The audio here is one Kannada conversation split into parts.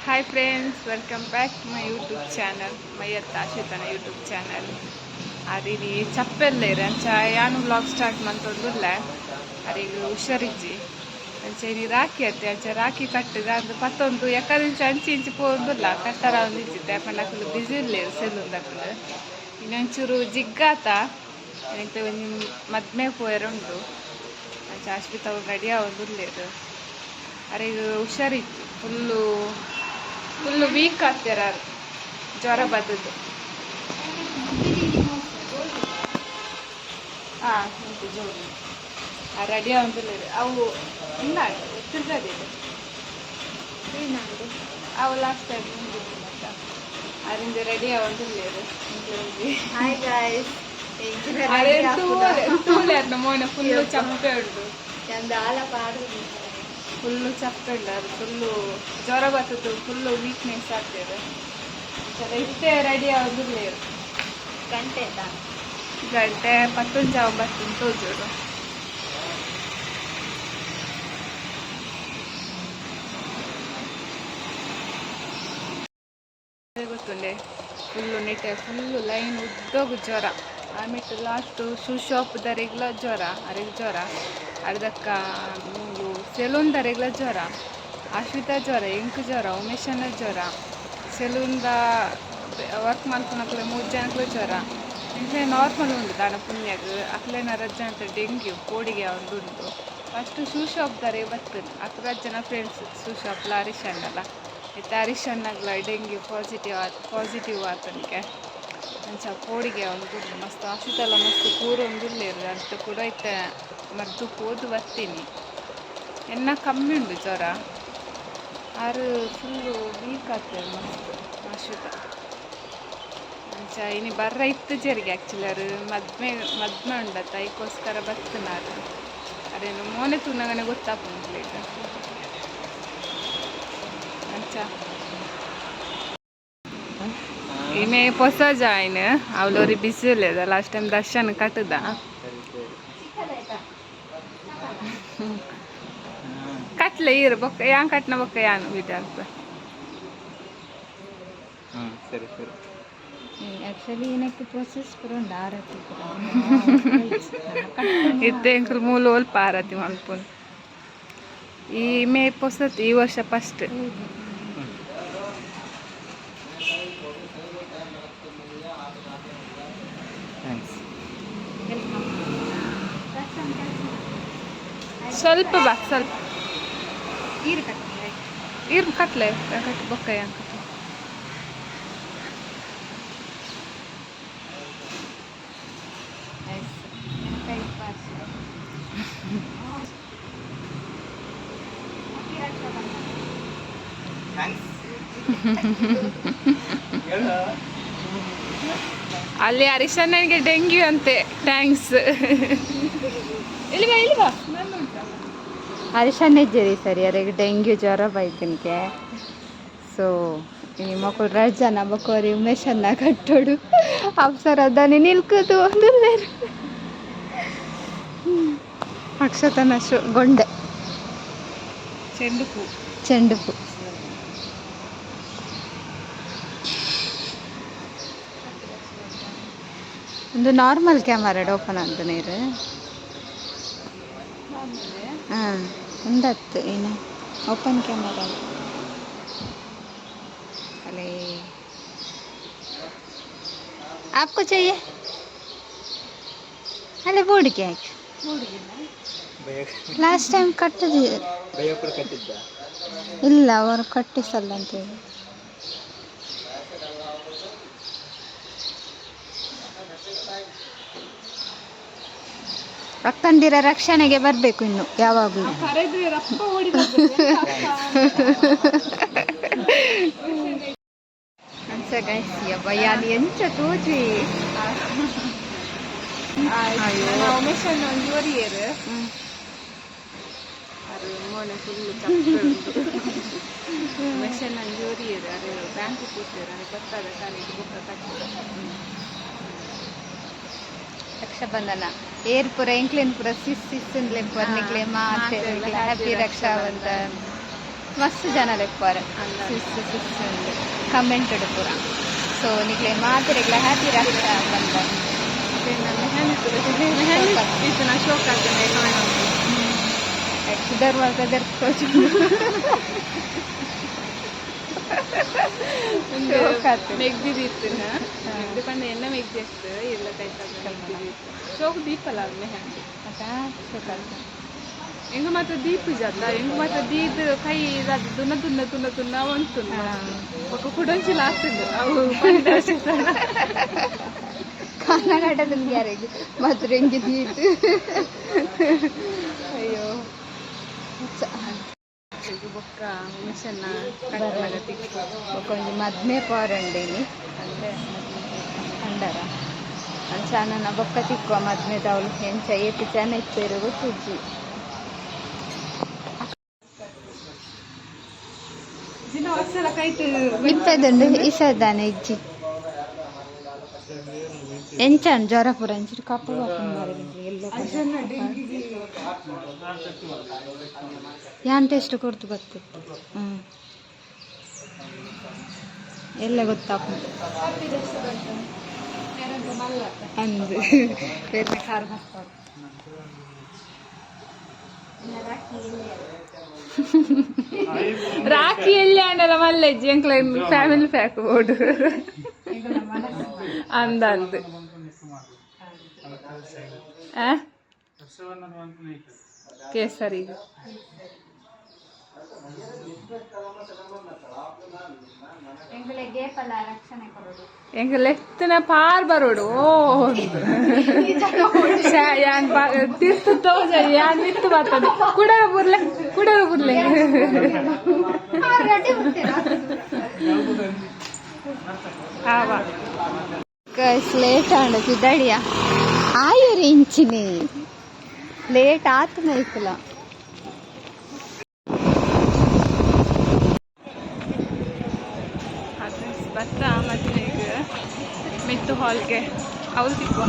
Hi friends, welcome back to my YouTube channel, Mayyatta Ashitana YouTube channel. ಅದಿನಿ ಚಪ್ಪೆಲ್ಲ ಅಂಚ ಯಾನು ವ್ಲಾಗ್ ಸ್ಟಾರ್ಟ್ ಮಾಡ್ತೊಂದುಲ್ಲ ಅರಿಗೆ ಹುಷಾರಿಜ್ಜಿ ಅಂಚ ಇನಿ ರಾಖಿ ಅತ್ತೆ ಅಂಚ ರಾಖಿ ಕಟ್ಟದ ಅಂದು ಪತ್ತೊಂದು ಎಕ್ಕದಿಂಚ ಅಂಚಿ ಇಂಚಿ ಪೋಂದುಲ್ಲ ಕಟ್ಟರ ಒಂದು ಇಚ್ಚಿತ್ತೆ ಪಂಡಕ್ಕಲು ಬಿಸಿ ಇಲ್ಲೇರು ಸೆಲ್ಲುಂದಕ್ಕಲು ಇನ್ನೊಂಚೂರು ಜಿಗ್ಗಾತ ಎಂತ ಒಂದು ಮದ್ಮೆ ಪೋಯರುಂಡು ಅಂಚ ಆಸ್ಪಿಟಲ್ ರೆಡಿ ಆಗೋದುಲ್ಲೇರು ಅರಿಗೆ ಹುಷಾರಿಜ್ಜಿ ಫುಲ್ಲು ವೀಕ್ ಆಗ್ತಾರ ಜ್ವರ ಬದ್ದದು ಹಾಂ ಉಂಟು ಜೋರು ರೆಡಿ ಆಗುದಿಲ್ಲ ಅವು ಇಲ್ಲ ತಿರ್ಗದಿದೆ ಅವು ಲಾಸ್ಟ್ ಟೈಮ್ ಉಂಟು ಅದರಿಂದ ರೆಡಿ ಆಗುದಿಲ್ಲ ಹಾಯ್ ಗಾಯ್ಸ್ ಮೋನೆ ಫುಲ್ಲು ಚಪ್ಪೆ ಉಂಟು ಫುಲ್ಲು ಚಪ್ಪೆ ಉಂಟು ಅದು ಫುಲ್ಲು ಜ್ವರ ಬರ್ತದ್ದು ಫುಲ್ಲು ವೀಕ್ನೆಸ್ ಆಗ್ತದೆ ಇಷ್ಟೇ ರೆಡಿ ಆಗುದಿಲ್ಲ ಗಂಟೆ ಗಂಟೆ 11:09 ತೋಜೋಡು ಗೊತ್ತುಂಡೆ ಫುಲ್ಲು ನೆಟ್ಟೆ ಫುಲ್ಲು ಲೈನ್ ಉದ್ದೋಗು ಜ್ವರ ಆಮೇಲೆ ಲಾಸ್ಟು ಶೂ ಶಾಪ್ ದರಿಗ್ಲ ಜ್ವರ ಅರೆಗ್ ಜ್ವರ ಅರ್ಧಕ್ಕ ಮೂರು ಸೆಲೂನ್ ದರಿಗ್ಲ ಜ್ವರ ಆಶ್ವಿತಾ ಜ್ವರ ಇಂಕು ಜ್ವರ ಉಮೇಶನ ಜ್ವರ ಸೆಲೂನ್ದ ವರ್ಕ್ ಮಾಡ್ಕೊಳಕ್ಲೆ 3 ಜನಕ್ಕೂ ಜ್ವರ ಇಂಚೆ ನಾರ್ಮಲ್ ಉಂಟು ದಾನ ಪುಣ್ಯಗ್ ಅಕ್ಲೇನ ರಜ್ಜ ಅಂತ ಡೆಂಗ್ಯೂ ಕೋಡಿಗೆ ಒಂದು ಉಂಟು ಫಸ್ಟು ಶೂ ಶಾಪ್ ದರೆ ಬರ್ತದೆ 10 ಜನ ಫ್ರೆಂಡ್ಸ್ ಶೂ ಶಾಪ್ಲ ಹರೀಶಣ್ಣಲ್ಲ ಇತ್ತು ಹರೀಶಣ್ಣಗ್ಲ ಡೆಂಗ್ಯೂ ಪಾಸಿಟಿವ್ ಆತನಿಗೆ ಅಂಚ ಕೋಡಿಗೆ ಒಂದು ಮಸ್ತ್ ಆಶಿತೆಲ್ಲ ಮಸ್ತ್ ಕೂರೊಂದುಲ್ಲೇರು ಅಂತ ಕೂಡ ಇತ್ತೆ ಮದ್ದು ಹೋದು ಬರ್ತೀನಿ ಎನ್ನ ಕಮ್ಮಿ ಉಂಟು ಜ್ವರ ಆರು ಫುಲ್ಲು ವೀಕ್ ಆಗ್ತದೆ ಮಸ್ತ್ ಆಶ್ವಿತ ಅಂಚ ಇನಿ ಬರ್ರ ಇತ್ತು ಜರಿಗೆ ಆ್ಯಕ್ಚುಲಿ ಅವರು ಮದ್ಮೆ ಉಂಡತ್ತ ಅದಕ್ಕೋಸ್ಕರ ಬರ್ತನಾರು ಅದೇನು ಮೋನೆ ತುನ್ನಗನೆ ಗೊತ್ತಾಗ್ತದೆ ಈಗ ಅಂಚ ಈಮೆ ಹೊಸ ಜಾಯಿನ್ ಅವಳವ್ರಿಗೆ ಬಿಸಿ ಇಲ್ಲದ ಲಾಸ್ಟ್ ಟೈಮ್ ದರ್ಶನ್ ಕಟ್ಟದ ಕಟ್ಲೆ ಇರು ಬೊಕ್ಕ ಯಾನ್ ಕಟ್ನ ಬೊಕ್ಕ ಯಾನು ಬಿಡ ಅಂತ ಆ್ಯಕ್ಚುಲಿ ಏನಕ್ಕೆ ಪ್ರೊಸೆಸ್ ಪುರಂಡ ಆರತಿ ಇತ್ತೆ ಅಂಕಲ್ ಮೂಲು ಒಲ್ಪ ಆರತಿ ಮಲ್ಪುನ್ ಈ ಮೇ ಹೊಸತು ಈ ವರ್ಷ ಫಸ್ಟ್ ಸ್ವಲ್ಪ ಬಾ ಸ್ವಲ್ಪ ಈರು ಕಟ್ಲೆ ಕಟ್ ಬೊಕ್ಕ ಯಾನ್ ಕಟ್ಲೆ ಅಲ್ಲಿ ಹರೀಶಣ್ಣನಿಗೆ ಡೆಂಗ್ಯೂ ಅಂತೆ ಥ್ಯಾಂಕ್ಸ್ ಇಲ್ವಾ ಹರೀಶಣ್ಣ ಇದ್ದೀರಿ ಸರಿ ಅದಕ್ಕೆ ಡೆಂಗ್ಯೂ ಜ್ವರ ಬೈತನಿಗೆ ಸೊ ಈ ಮಕ್ಕಳು ರಜನ ಬಕೋರಿ ಉಮೇಶನ್ನ ಕಟ್ಟೋಡು ಅಪ್ಸರ ಅದನ್ನೇ ನಿಲ್ಕುದು ಒಂದು ಅಕ್ಷತನ ಗೊಂಡೆ ಚೆಂಡು ಹೂ ಒಂದು ನಾರ್ಮಲ್ ಕ್ಯಾಮರಾ ಓಪನ್ ಅಂತ ನೀರು ಹಾಂ ಉಂಡತ್ತು ಏನು ಓಪನ್ ಕ್ಯಾಮರಾ अरे आपको चाहिए अरे बोर्ड क्या है ಲಾಸ್ಟ್ ಟೈಮ್ ಕಟ್ಟಿದ ಇಲ್ಲ ಅವರು ಕಟ್ಟಿಸಲ್ಲ ಅಂತೇಳಿ ಅಕ್ಕಂದಿರ ರಕ್ಷಣೆಗೆ ಬರಬೇಕು ಇನ್ನು ಯಾವಾಗಲೂ ಬಯ್ಯಾಲಿ ಎಂಚ ತೋಜಿ ಉಮೇಶಣ್ಣ ಒಂದು ಜೋರಿಯರು ಅದು ಮೋನೆ ಫುಲ್ಲು ಚಪ್ಪೆ ಉಮೇಶಣ್ಣ ಒಂದು ಜೋರಿಯರು ಅದು ಬ್ಯಾಂಕ್ ಕೂತಿರು ಅದು ಗೊತ್ತಾದ ಕಾಲಿಗೆ ಬುಕ್ಕ ಕಟ್ಟಿ ರಕ್ಷಾಬಂಧನ ಏರ್ ಪುರ ಎಂಕ್ಲೇನ್ ಪುರ ಸಿಸ್ ಸಿಸ್ಸನ್ಲೆ ಬರ್ನಿಕ್ಲೆ ಮಾತೆ ಹ್ಯಾಪಿ ರಕ್ಷಾಬಂಧನ್ ಮಸ್ತ್ ಜನ ಲೆಕ್ಕೋರೆ ಕಮೆಂಟ್ ಪೂರ ಸೊ ನಿಕ್ಲೆ ಮಾತಿರೆಗ್ಲ ಹ್ಯಾಪಿ ರಕ್ಷಾ ಬಂಧನ್ ಶೋಕ್ ಆಗ್ತದೆ ಸುಧರ್ವಾಗ ಮೆಗ್ದಿದಿತ್ತು ಮೆಗ್ದಿ ಪಂಡ ಎನ್ನ ಮೆಗ್ದಿ ಅಷ್ಟು ಎಲ್ಲ ಶೋಕ್ ದೀಪಲ್ಲ ಮೆಹಂದಿ ಶೋಕ್ ಆಗ್ತದೆ ಹೆಂಗ ಮಾತ್ರ ದೀಪ ಜಾತ ಹೆಂಗ ಮಾತ್ರ ದೀದ್ ಕೈ ಇದಾದ ತುನ್ನ ತುನ್ನ ತುನ್ನ ತುನ್ನ ಅಂತು ఒక ಕುಡಂಚಿಲ್ಲ ಆಗ್ತದೆ ಅವು ಕನ್ನಡದಲ್ಲಿ ಯಾರಿಗೆ ಮಾತ್ರ ಹೆಂಗೆ ದೀತು ಅಯ್ಯೋ ಬೊಕ್ಕ ಮಿಷನ್ನ ಒಂದು ಮದ್ಮೆ ಪಾರಂಡೇನಿ ಅಂದರೆ ಕಂಡರ ಚಾನನ ಬೊಕ್ಕ ತಿಕ್ಕುವ ಮದ್ಮೆದವಳು ಹೆಂಚ ಏತು ಜನ ಇತ್ತೇರು ಗೊತ್ತಿಜ್ಜಿ ಇಪ್ಪದುಂಡು ಇಸದಾನೆ ಇಜ್ಜಿ ಎಂಚಾನ್ ಜ್ವರ ಪೂರ ಎಂಚು ಕಪ್ಪು ಯಾನ್ ಟೆಸ್ಟ್ ಕೊಡ್ತು ಬರ್ತಿತ್ತು ಎಲ್ಲ ಗೊತ್ತಾಪ ಅಂದು ಬೇರೆ ಕಾರ್ ಬರ್ತಾರೆ ರಾಖಿ ಎಲ್ಲಿ ಅಂಡಲ್ಲ ಮಲ್ಲೆಜ್ಜಿ ಎಂಕ್ಲ ಫ್ಯಾಮಿಲಿ ಪ್ಯಾಕ್ ಬೋರ್ಡು ಅಂದಂದು ಕೇಸರಿ ಎಂಕಲ್ ಎತ್ತನ ಪಾರ್ ಬರೋಡು ಓ ಯಾನ್ ತಿರ್ತು ತೋಜ ಯಾನ್ ನಿತ್ತು ಬರ್ತದೆ ಕುಡರ ಬುರ್ಲೆ ಆವಾ ಲೇಟ್ ಆಂಡ ಸಿದಡಿಯ ಆಯುರು ಇಂಚಿನಿ ಲೇಟ್ ಆತು ನೈಕಲ ಭತ್ತ ಮತ್ತೆ ಈಗ ಮೆತ್ತು ಹಾಲ್ಗೆ ಅವ್ರು ಸಿಕ್ಕುವ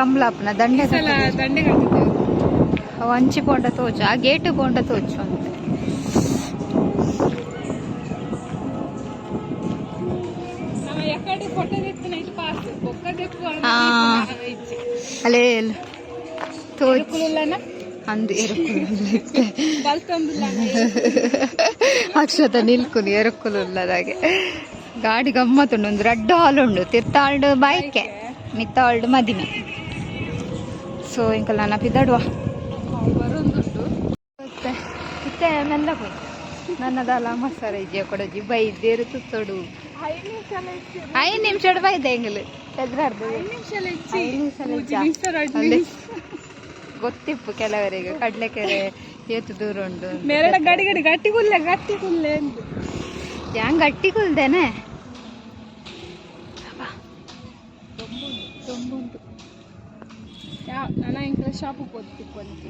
ಕಮಲಾಪನ ದಂಡೆ ಸಲ ದಂಡೆ ಕಟ್ಟಿದ್ದೇವೆ. ಅವು ಅಂಚಿ ಪೋಂಡ ತೋಚು ಆ ಗೇಟ್ ಪೋಂಡ ತೋಚು ಅಂತ ನಮ್ಮ ಎಕಡೆ ಫೋಟೋ ತೆತ್ತಿನ ಇದು ಪಾಸ್ ಬೊಕ್ಕದೆಪ್ಪು ಅಲ್ಲೇ ತೋಚು ಕುಲುಲ್ಲನ ಅಂದು ಎರುಕುಲು ಬಲ್ತೊಂದುಲ್ಲ ಅಕ್ಷತ ನಿಲ್ಕುನಿ ಎರುಕುಲುಲ್ಲದಾಗೆ ಗಾಡಿ ಗಮ್ಮತ್ತುಂಡು ಒಂದು ರೆಡ್ ಹಾಲ್ ಉಂಡು ತಿರ್ತಾಳ್ಡು ಬೈಕೆ ಮಿತ್ತಾಳ್ಡು ಮದಿಮೆ ಸೊ ಇಂಕಲ್ ನನ್ನ ಪಿದ್ದಾಡುವ ಬರೋದುಂಟು. ಮತ್ತೆ ಇತ್ತೆ ಮೆಲ್ಲ ಹೋಯ್ ನನ್ನದಲ್ಲ ಮಸಾಲ ಇಜ್ಜಿಯ ಕೊಡಜಿ ಬೈದೇರು ತುತ್ತೋಡು 5 ನಿಮಿಷ ಬೈದೆ ಹೆಂಗಲು ಎದುರಾಡ್ದು 5 ನಿಮಿಷ ಗೊತ್ತಿಪ್ಪು ಕೆಲವರಿಗೆ ಕಡ್ಲೆಕೆರೆ ಏತು ದೂರ ಉಂಡು ಮೇರಡ ಗಡಿ ಗಡಿ ಗಟ್ಟಿ ಕುಲ್ಲೆ ಎಂದು ಹ್ಯಾಂಗ ಗಟ್ಟಿ ಕುಲ್ದೇನೆ ತೊಂಬುಂಟು. ನನ್ನ ಇಂಕಲ ಶಾಪಿಗೆ ಹೋಗ್ತಿಕ್ಕೊಂತ